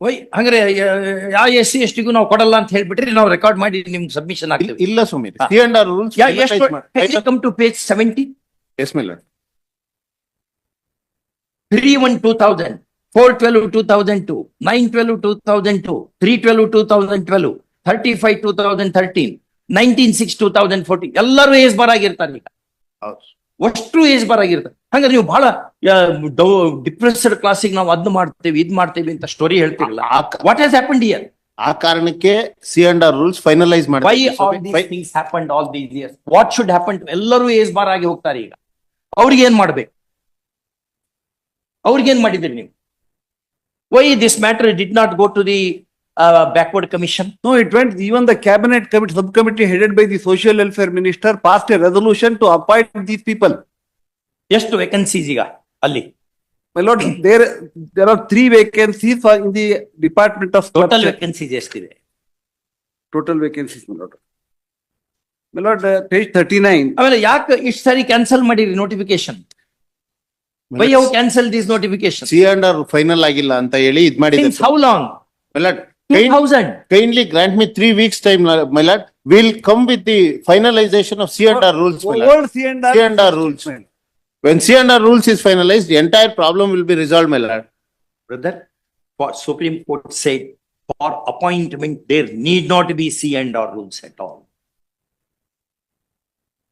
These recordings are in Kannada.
ವೈ ಹಂಗ್ರೆ ಯಾವ SC ST ನಾವು ಕೊಡಲ್ಲ ಅಂತ ಹೇಳ್ಬಿಟ್ರಿ ನಾವು ರೆಕಾರ್ಡ್ ಮಾಡಿ ನಿಮ್ಗೆ ಸಬ್ಮಿಷನ್ ಆಗ್ತೀವಿ. ಇಲ್ಲ Sumeer, C&R rules come to page 70. Yes, my lord. 3/1/2000, 4/12/2002, 9/12/2002, 3/12/2012, 35/2013, 19/6/2014 ಎಲ್ಲರೂ ಏಜ್ ಬಾರ್ ಆಗಿರ್ತಾರೆ. ಈಗ ಅಷ್ಟು ಏಜ್ ಬಾರ್ ಆಗಿರ್ತಾರೆ. ಹಂಗಾರೆ ನೀವು ಬಹಳ ಡಿಪ್ರೆಸ್ಡ್ ಕ್ಲಾಸಿಗೆ ನಾವು ಅದ್ ಮಾಡ್ತೇವೆ ಇದ್ ಮಾಡ್ತೇವೆ ಅಂತ ಸ್ಟೋರಿ ಹೇಳ್ತಿರಲ್ಲ. What has happened here? ಆ ಕಾರಣಕ್ಕೆ C&R rules finalise why all these things happened all these years? What should happen? ಎಲ್ಲರೂ ಏಜ್ ಬಾರ್ ಆಗಿ ಹೋಗ್ತಾರೆ. ಈಗ ಅವ್ರಿಗೆ ಏನ್ ಮಾಡ್ಬೇಕು? ಅವ್ರಿಗೇನ್ ಮಾಡಿದ್ರಿ ನೀವು? Why this matter did not go to the backward commission? No, it went, even the cabinet committee, subcommittee headed by the social welfare minister passed a resolution to appoint these people. ಎಷ್ಟು ವೇಕೆನ್ಸೀಸ್ ಈಗ ಅಲ್ಲಿ? My lord, there are 3 vacancies in the Department of total Structure. Vacancies ಎಷ್ಟಿದೆ? Total vacancies, my lord. My lord, page 39. ಆಮೇಲೆ ಯಾಕೆ ಇಷ್ಟು ಸಾರಿ ಕ್ಯಾನ್ಸಲ್ ಮಾಡಿರಿ notification? Why how cancel this notification? C&R final ಆಗಿಲ್ಲ ಅಂತ ಹೇಳಿ ಇದ್ ಮಾಡಿದೆ. Since how long? My lord, 2000. kindly grant me 3 weeks time, my lord. We'll come with the finalization of C&R rules, my lord. Old C&R. C&R rules. When C&R rules is finalized, the entire problem will be resolved, my lord. Brother, what Supreme Court said, for appointment there need not be C&R rules at all,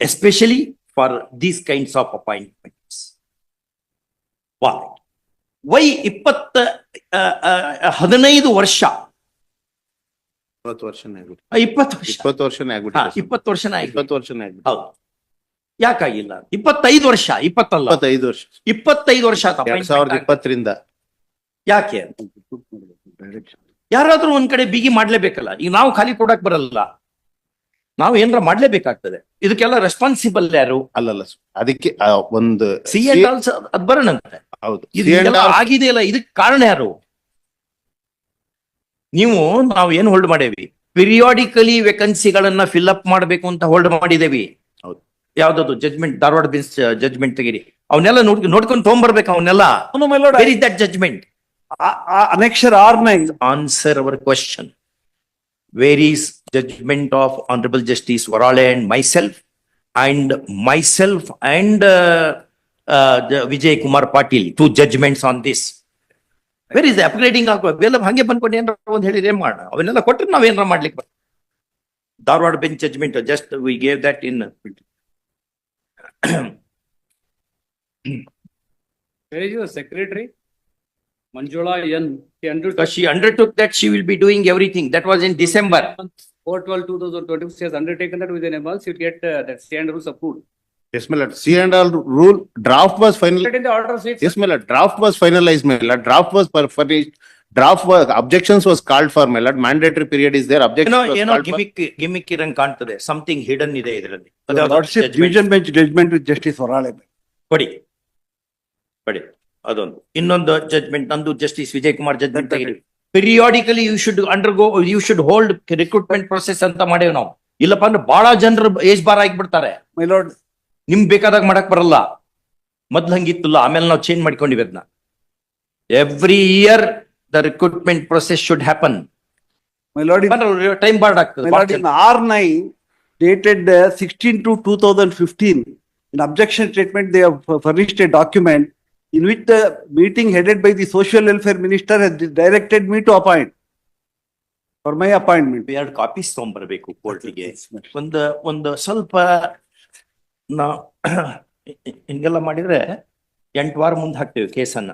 especially for these kinds of appointments. Why? Why 15 ವರ್ಷ 20 ವರ್ಷನೇ ಆಗುತ್ತೆ. 20 ವರ್ಷ 20 ವರ್ಷನೇ ಆಗುತ್ತೆ. 20 ವರ್ಷನ ಆಯ್ತು. 20 ವರ್ಷನೇ ಆಗುತ್ತೆ. ಹೌದು. ಯಾಕಾಗಿಲ್ಲ? 25 ವರ್ಷ, 20 ಅಲ್ಲ, 25 ವರ್ಷ. 25 ವರ್ಷ ಆಯ್ತು appointment 2020 ರಿಂದ. ಯಾಕೆ? ಯಾರಾದ್ರೂ ಒಂದ್ ಕಡೆ ಬಿಗಿ ಮಾಡ್ಲೇಬೇಕಲ್ಲ. ಈಗ ನಾವು ಖಾಲಿ ಕೊಡಕ್ ಬರಲ್ಲ, ನಾವು ಏನಾರ ಮಾಡ್ಲೇಬೇಕಾಗ್ತದೆ. ಇದಕ್ಕೆಲ್ಲ ರೆಸ್ಪಾನ್ಸಿಬಲ್ ಯಾರು? ಅಲ್ಲಲ್ಲ, ಅದಕ್ಕೆ ಒಂದು C&R ಅದ್ ಬರೋಣಂತೆ. ಹೌದು, ಇದೆಲ್ಲ ಆಗಿದೆಯಲ್ಲ, ಇದಕ್ ಕಾರಣ ಯಾರು? ನಾವು ಏನ್ ಹೋಲ್ಡ್ ಮಾಡೇವಿ? ಪಿರಿಯಾಡಿಕಲಿ ವೇಕೆನ್ಸಿಗಳನ್ನ ಫಿಲ್ ಅಪ್ ಮಾಡಬೇಕು ಅಂತ ಹೋಲ್ಡ್ ಮಾಡಿದೇವಿ. ಹೌದು. ಯಾವ್ದದು ಜಜ್ಮೆಂಟ್, ಧಾರವಾಡ ಬೆಂಚ್ ಜಜ್ಮೆಂಟ್ ತೆಗೀರಿ, ಅವನ್ನೆಲ್ಲ ನೋಡ್ಕೊಂಡು ತಗೊಂಡ್ಬರ್ಬೇಕು. ಅವನ್ನೆಲ್ಲ No, my lord. Where is that judgment? Annexure R9. Answer our question. Where is judgment of Honorable Justice Varale and myself and Vijay Kumar Patil, 2 judgments on this? Where is the upgrading? ಅವೆಲ್ಲ ಹಂಗೆ ಬಂದ್ಕೊಂಡು ಏನಾರ ಒಂದ್ ಹೇಳಿದ್ರೆ ಏನ್ ಮಾಡೋಣ? ಅವನ್ನೆಲ್ಲ ಕೊಟ್ಟರೆ ನಾವೇನಾರ ಮಾಡ್ಲಿಕ್ಕೆ Dharwad bench judgment just we gave that in. Where is your secretary? Manjula N. She undertook that she will be doing everything. That was in December. 4/12/2020 she has undertaken that within a month she will get that C&R rules approved. Yes, my lord. C&R rule draft was final. In the order of seats. Yes, my lord. Draft was finalized, my lord. Draft was furnished. Draft was, objections was called for, my lord. Mandatory period is there. Objections was called for. Gimmick ಇರಂಗ್ ಕಾಣ್ತದೆ. ಸಮಥಿಂಗ್ ಹಿಡನ್ ಇದೆ ಇದರಲ್ಲಿ. Your lordship, division bench judgment with Justice Varale. ಕೊಡಿ ಅದೊಂದು. ಇನ್ನೊಂದು ಜಜ್ಮೆಂಟ್ ನಂದು ಜಸ್ಟಿಸ್ ವಿಜಯ್ ಕುಮಾರ್ ಜಜ್ಮೆಂಟ್ ತೆಗಿರಿ. Periodically you should hold recruitment process ಅಂತ ಮಾಡೇವ್ ನಾವು. ಇಲ್ಲಪ್ಪ ಅಂದ್ರೆ ಬಹಳ ಜನರು ಏಜ್ ಬಾರ್ ಆಗಿಬಿಡ್ತಾರೆ. My lord. ನಿಮ್ ಬೇಕಾದಾಗ ಮಾಡಕ್ ಬರಲ್ಲ. ಮೊದ್ಲು ಹಂಗಿತ್ತಲ್ಲ, ಆಮೇಲೆ ನಾವು ಚೇಂಜ್ ಮಾಡ್ಕೊಂಡಿವಿ ಅದನ್ನ. Every here the recruitment process should happen. My lord, time border ಆಗ್ತದೆ. my lord, in R9 dated 16/2/2015, in objection statement they have furnished a document in which the meeting headed by the social welfare minister has directed me to appoint for my appointment. 2 copies ತಗೊಂಡ್ಬರ್ಬೇಕು ಕೋರ್ಟಿಗೆ. ಒಂದು ಸ್ವಲ್ಪ ಹಿಂಗೆಲ್ಲ ಮಾಡಿದ್ರೆ 8 ವಾರ ಮುಂದೆ ಹಾಕ್ತೇವೆ ಕೇಸನ್ನ.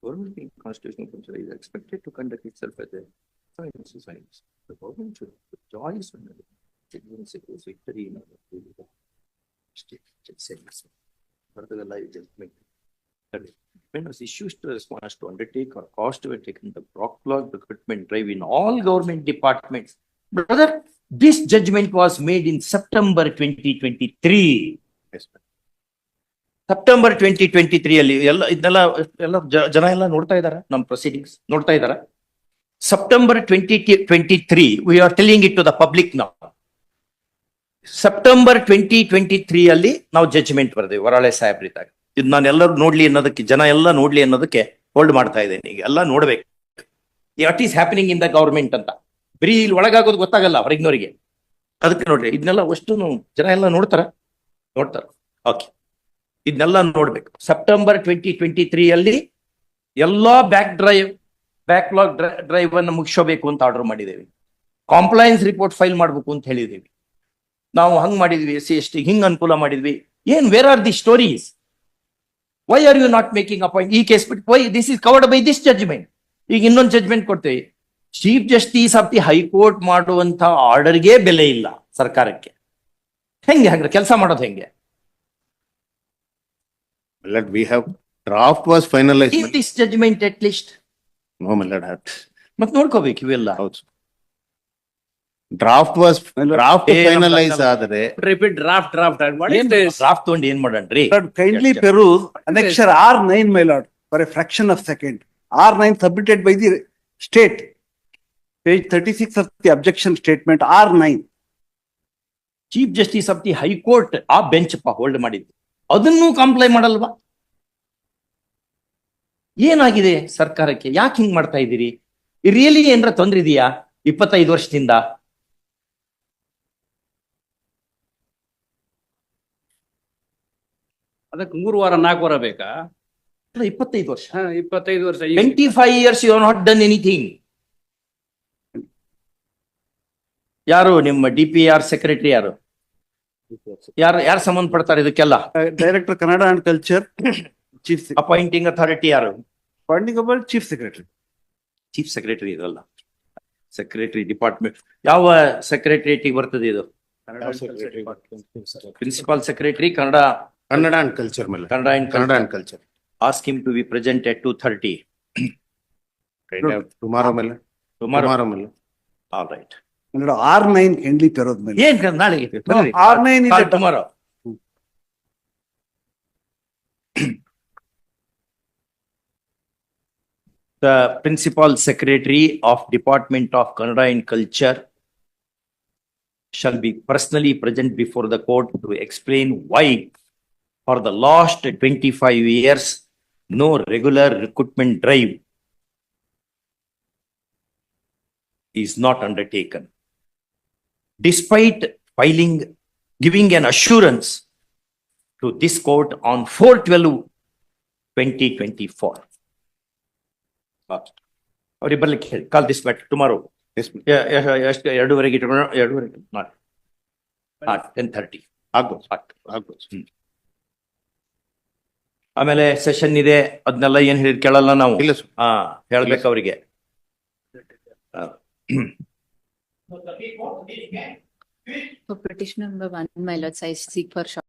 Government being constitutional control is expected to conduct itself as a science to science. The government should rejoice when the citizens secures victory in our state. Further, the life judgment. When was issues to response to undertake or cost to have taken the backlog recruitment drive in all government departments. Brother, this judgment was made in September 2023. Yes, ma'am. September 2023 ಅಲ್ಲಿ ಎಲ್ಲ ಇದನ್ನೆಲ್ಲ ಜನ ಎಲ್ಲ ನೋಡ್ತಾ ಇದಾರ, ನಮ್ಮ ಪ್ರೊಸೀಡಿಂಗ್ಸ್ ನೋಡ್ತಾ ಇದಾರ. September 2023, we are telling it to the public now. September 2023 ಅಲ್ಲಿ ನಾವು ಜಡ್ಜ್ಮೆಂಟ್ ಬರ್ದೇವೆ ವರಾಳೆ ಸಾಹೇಬ್ರಿದ್ದಾಗ. ಇದು ನಾನು ಎಲ್ಲರೂ ನೋಡ್ಲಿ ಅನ್ನೋದಕ್ಕೆ, ಜನ ಎಲ್ಲ ನೋಡ್ಲಿ ಅನ್ನೋದಕ್ಕೆ ಹೋಲ್ಡ್ ಮಾಡ್ತಾ ಇದ್ದೇನೆ. ಈಗ ಎಲ್ಲ ನೋಡ್ಬೇಕು what is happening in the government ಅಂತ. ಬರೀ ಇಲ್ಲಿ ಒಳಗಾಗೋದು ಗೊತ್ತಾಗಲ್ಲ ಹೊರಗಿನವರಿಗೆ. ಅದಕ್ಕೆ ನೋಡ್ರಿ ಇದನ್ನೆಲ್ಲ ಅಷ್ಟು ಜನ ಎಲ್ಲ ನೋಡ್ತಾರ. ಓಕೆ, ಇದನ್ನೆಲ್ಲ ನೋಡ್ಬೇಕು. ಸೆಪ್ಟೆಂಬರ್ 2023 ಅಲ್ಲಿ ಎಲ್ಲಾ ಬ್ಯಾಕ್ಲಾಗ್ ಡ್ರೈವ್ ಅನ್ನು ಮುಗಿಸೋಬೇಕು ಅಂತ ಆರ್ಡರ್ ಮಾಡಿದ್ದೇವೆ. ಕಾಂಪ್ಲೈನ್ಸ್ ರಿಪೋರ್ಟ್ ಫೈಲ್ ಮಾಡ್ಬೇಕು ಅಂತ ಹೇಳಿದ್ದೇವೆ. ನಾವು ಹಂಗ್ ಮಾಡಿದ್ವಿ, SC/ST ಹಿಂಗ್ ಅನುಕೂಲ ಮಾಡಿದ್ವಿ. ಏನ್ where are the stories? Why are you not making a point? ಈ ಕೇಸ್ ಬಿಟ್ಟು why this is covered by this judgment. ಈಗ ಇನ್ನೊಂದು ಜಡ್ಜ್ಮೆಂಟ್ ಕೊಡ್ತೇವೆ. Chief justice of the high court ಮಾಡುವಂತ ಆರ್ಡರ್ಗೆ ಬೆಲೆ ಇಲ್ಲ ಸರ್ಕಾರಕ್ಕೆ. ಹೆಂಗೆ ಹಂಗ್ರೆ ಕೆಲಸ ಮಾಡೋದು ಹೆಂಗೆ? My lord, we have draft was finalized. Give this judgment at least. No, my lord. ಮತ್ ನೋಡ್ಕೋಬೇಕು ಇವೆಲ್ಲ. ಹೌದು. ಡ್ರಾಫ್ಟ್ ಫೈನಲೈಸ್ ಏ, ಆದ್ರೆ Repeat draft. What is this? Draft ತಗೊಂಡು ಏನ್ ಮಾಡಣ್ರಿ? Kindly peruse annexure R9, my lord, for a fraction of second. R9 submitted by the state. Page 36 of the objection statement, R9. Chief justice of the high court ಆ ಬೆಂಚ್ ಹೋಲ್ಡ್ ಮಾಡಿದ್ದು, ಅದನ್ನು ಕಂಪ್ಲೈ ಮಾಡಲ್ವಾ? ಏನಾಗಿದೆ ಸರ್ಕಾರಕ್ಕೆ? ಯಾಕೆ ಹಿಂಗ್ ಮಾಡ್ತಾ ಇದ್ದೀರಿ? ರಿಯಲಿ ಏನ್ರ ತೊಂದ್ರೆ ಇದೆಯಾ 25 ವರ್ಷದಿಂದ? ಅದಕ್ಕೆ 3 ವಾರ 4 ವಾರ ಬೇಕಾ? 25 ವರ್ಷ, 25 ವರ್ಷ. 25 years you have not done anything. ಯಾರು ನಿಮ್ಮ DPR ಸೆಕ್ರೆಟರಿ? ಯಾರು ಸಂಬಂಧ ಪಡ್ತಾರೆ ಇದಕ್ಕೆಲ್ಲ? Director Kannada and Culture, Chief appointing authority ಯಾರು? Appointable Chief Secretary. Chief secretary ಇದಲ್ಲ, ಸೆಕ್ರೆಟರಿ ಡಿಪಾರ್ಟ್ಮೆಂಟ್. ಯಾವ ಸೆಕ್ರೆಟರಿಯೇಟ್ ಬರ್ತದೆ ಇದು? Principal secretary Kannada and culture, my lord. Kannada And culture. Ask him to be present at 2:30. Tomorrow, my lord. Tomorrow, my lord. All right. My lord, R9 kindly peruse, my lord. ಏನ್ ನಾಳೆಗೆ? No, R9 is a tomorrow. The principal secretary of Department of Kannada and Culture shall be personally present before the court to explain why for the last 25 years no regular recruitment drive is not undertaken, despite giving an assurance to this court on 4/12/2024. ಅವ್ರಿಗೆ ಬರ್ಲಿಕ್ಕೆ ಹೇಳಿ. Call this matter tomorrow. Yes, my lord. ಎಷ್ಟು 2:30 ಇಟ್ಕೊಂಡು 2:30 ಮಾಡಿ 10:30 ಆಗ್ಬೋದು. ಆಮೇಲೆ ಸೆಷನ್ ಇದೆ, ಅದನ್ನೆಲ್ಲ ಏನ್ ಹೇಳಿ ಕೇಳಲ್ಲ ನಾವು. ಇಲ್ಲ sir. ಹೇಳ್ಬೇಕು ಅವರಿಗೆ. For petition number 1, my lords, I seek for short